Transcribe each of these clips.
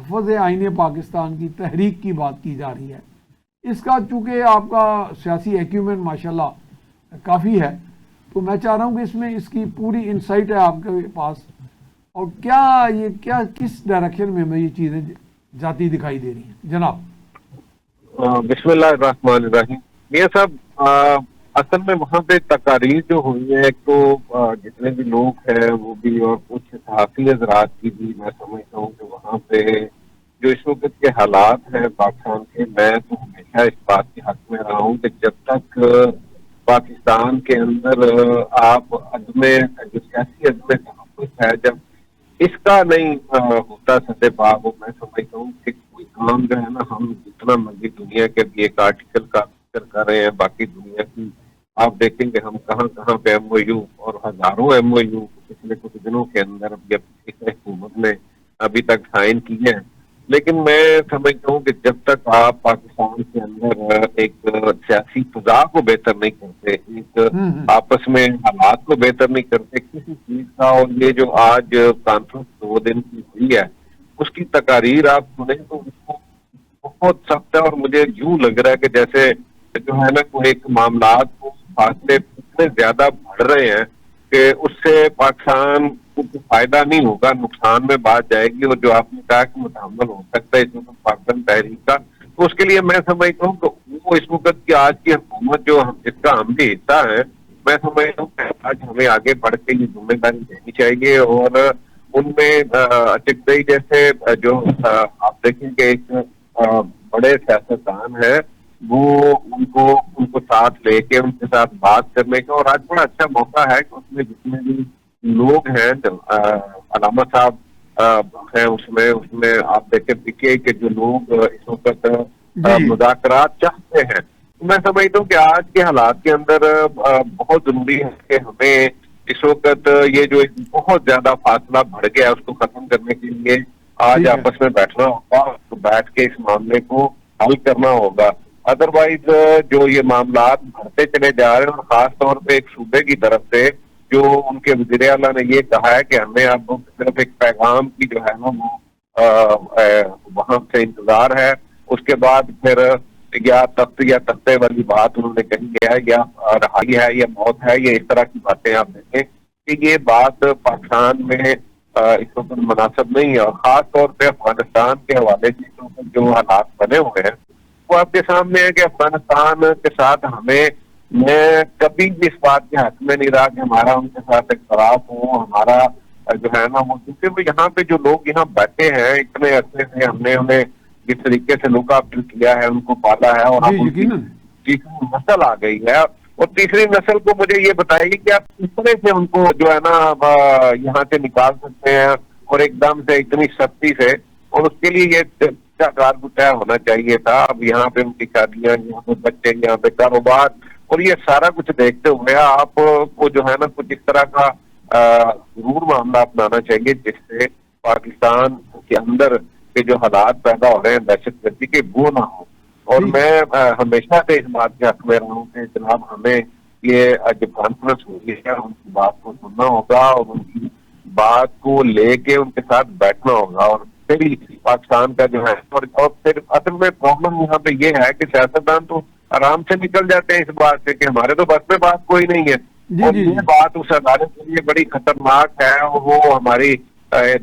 تحفظ آئین پاکستان کی تحریک کی بات کی جا رہی ہے. اس کا چونکہ آپ کا سیاسی ایکیومنٹ ماشاءاللہ کافی ہے، تو میں چاہ رہا ہوں کہ اس میں اس کی پوری انسائٹ ہے آپ کے پاس، اور کیا کس ڈائریکشن میں ہمیں یہ چیزیں جاتی دکھائی دے رہی ہیں جناب؟ بسم اللہ الرحمن الرحیم. میاں صاحب، اصل میں وہاں پہ تقاریر جو ہوئی ہیں، ایک تو جتنے بھی لوگ ہیں وہ بھی، اور کچھ صحافی حضرات کی بھی، میں سمجھتا ہوں کہ وہاں پہ جو اس وقت کے حالات ہیں پاکستان کے، میں تو ہمیشہ اس بات کے حق میں رہا ہوں کہ جب تک پاکستان کے اندر آپ جو سیاسی عدم تحفظ ہے، جب اس کا نہیں ہوتا سطح پاک ہو، میں سمجھتا ہوں کہ کوئی کام جو ہے نا، ہم جتنا مرضی دنیا کے بھی ایک آرٹیکل کا ذکر کر رہے ہیں باقی دنیا کی، آپ دیکھیں کہ ہم کہاں کہاں پہ ایم او یو اور ہزاروں ایم او یو پچھلے کچھ دنوں کے اندر حکومت نے ابھی تک سائن کیے ہیں. لیکن میں سمجھتا ہوں کہ جب تک آپ پاکستان کے اندر ایک سیاسی فضا کو بہتر نہیں کرتے، ایک آپس میں حالات کو بہتر نہیں کرتے کسی چیز کا، اور یہ جو آج کانفرنس 2 دن کی ہوئی ہے اس کی تقاریر آپ سنیں تو اس کو بہت سخت ہے، اور مجھے یوں لگ رہا ہے کہ جیسے جو ہے نا کوئی ایک معاملات کو فاصلے اتنے زیادہ بڑھ رہے ہیں کہ اس سے پاکستان کو فائدہ نہیں ہوگا، نقصان میں بات جائے گی. اور جو آپ نے کہا کہ متحمل ہو سکتا ہے اس وقت پاکستان تحریک کا، تو اس کے لیے میں سمجھتا ہوں کہ وہ اس وقت کی آج کی حکومت جو جس کا ہم بھی حصہ ہے، میں سمجھتا ہوں کہ آج ہمیں آگے بڑھ کے یہ ذمہ داری دینی چاہیے. اور ان میں اچکدئی جیسے جو آپ دیکھیں کہ ایک بڑے سیاستدان ہیں، وہ ان کو ساتھ لے کے ان کے ساتھ بات کرنے کا، اور آج بڑا اچھا موقع ہے کہ اس میں جتنے بھی لوگ ہیں، علامہ صاحب ہیں اس میں آپ دیکھیں پی ٹی آئی کے جو لوگ اس وقت مذاکرات چاہتے ہیں. میں سمجھتا ہوں کہ آج کے حالات کے اندر بہت ضروری ہے کہ ہمیں اس وقت یہ جو بہت زیادہ فاصلہ بڑھ گیا اس کو ختم کرنے کے لیے آج آپس میں بیٹھنا ہوگا، بیٹھ کے اس معاملے کو حل کرنا ہوگا. ادروائز جو یہ معاملات بڑھتے چلے جا رہے ہیں، اور خاص طور پہ ایک صوبے کی طرف سے جو ان کے وزیر اعلیٰ نے یہ کہا ہے کہ ہمیں اب صرف ایک پیغام کی جو ہے نا وہ وہاں سے انتظار ہے، اس کے بعد پھر یا تخت یا تختے والی بات انہوں نے کہی ہے، یا رہائی ہے یا موت ہے، یا اس طرح کی باتیں آپ دیکھیں کہ یہ بات پاکستان میں اس وقت مناسب نہیں ہے. اور خاص طور پہ افغانستان کے حوالے سے جو حالات بنے ہوئے ہیں وہ آپ کے سامنے ہے کہ افغانستان کے ساتھ میں کبھی بھی اس بات کے حق میں نہیں رہا کہ ہمارا ان کے ساتھ اختلاف ہو، ہمارا جو ہے نا وہ، کیونکہ وہ یہاں پہ جو لوگ یہاں بیٹھے ہیں اتنے عرصے سے ہم نے انہیں جس طریقے سے لک آفٹر کیا ہے، ان کو پالا ہے، اور اب ان کی تیسری نسل آ گئی ہے، اور تیسری نسل کو مجھے یہ بتائیے کہ آپ کس طرح سے ان کو جو ہے نا یہاں سے نکال سکتے ہیں، اور ایک دم سے اتنی سختی سے. اور اس کے لیے یہ طے ہونا چاہیے تھا. اب یہاں پہ ان کی شادیاں، یہاں پہ بچے، یہاں پہ کاروبار، اور یہ سارا کچھ دیکھتے ہوئے آپ کو جو ہے نا کچھ اس طرح کا ضرور معاملہ اپنانا چاہیے جس سے پاکستان کے اندر کے جو حالات پیدا ہو رہے ہیں دہشت گردی کے، وہ نہ ہو. اور میں ہمیشہ سے اس بات کے حق میں رہا ہوں کہ جناب ہمیں یہ جو کانفرنس ہوئی ہے ان کی بات کو سننا ہوگا، اور ان کی بات کو لے کے ان کے ساتھ بیٹھنا ہوگا، اور پھر پاکستان کا جو ہے، اور پھر اصل میں پرابلم یہاں پہ یہ ہے کہ سیاستدان تو آرام سے نکل جاتے ہیں اس بات سے کہ ہمارے تو بس میں بات کوئی نہیں ہے. اور یہ بات اس ادارے کے لیے بڑی خطرناک ہے. اور وہ ہماری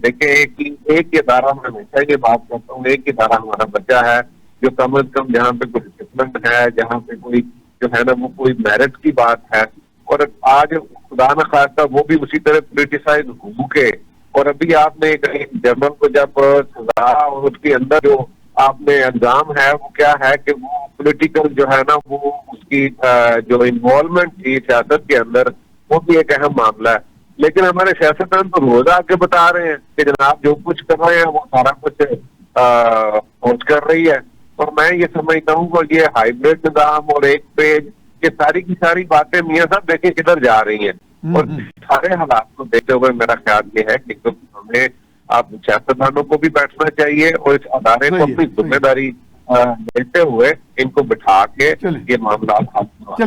دیکھیں ایک ادارہ، میں ہمیشہ یہ بات کرتا ہوں، ایک ادارہ ہمارا بچہ ہے جو کم از کم جہاں پہ کوئی ڈسپلن ہے، جہاں پہ کوئی جو ہے نا وہ کوئی میرٹ کی بات ہے. اور آج خدا نخواستہ وہ بھی اسی طرح پولیٹیسائز ہو کے، اور ابھی آپ نے ایک جرمن کو جب سزا، اور اس کے اندر جو آپ نے انجام ہے وہ کیا ہے کہ وہ پولیٹیکل جو ہے نا وہ اس کی جو انوالومنٹ تھی سیاست کے اندر، وہ بھی ایک اہم معاملہ ہے. لیکن ہمارے سیاستدان تو روزہ آ کے بتا رہے ہیں کہ جناب جو کچھ کر رہے ہیں وہ سارا کچھ فوج کر رہی ہے. اور میں یہ سمجھتا ہوں کہ یہ ہائیبریڈ نظام اور ایک پیج، یہ ساری کی ساری باتیں میاں صاحب دیکھیں کدھر جا رہی ہیں. اور سارے حالات کو دیکھتے ہوئے میرا خیال یہ ہے کہ ہمیں آپ سیاستدانوں کو بھی بیٹھنا چاہیے، اور اس ادارے کو اپنی ذمہ داری لیتے ہوئے ان کو بٹھا کے یہ معاملات حل کروانا چاہیے.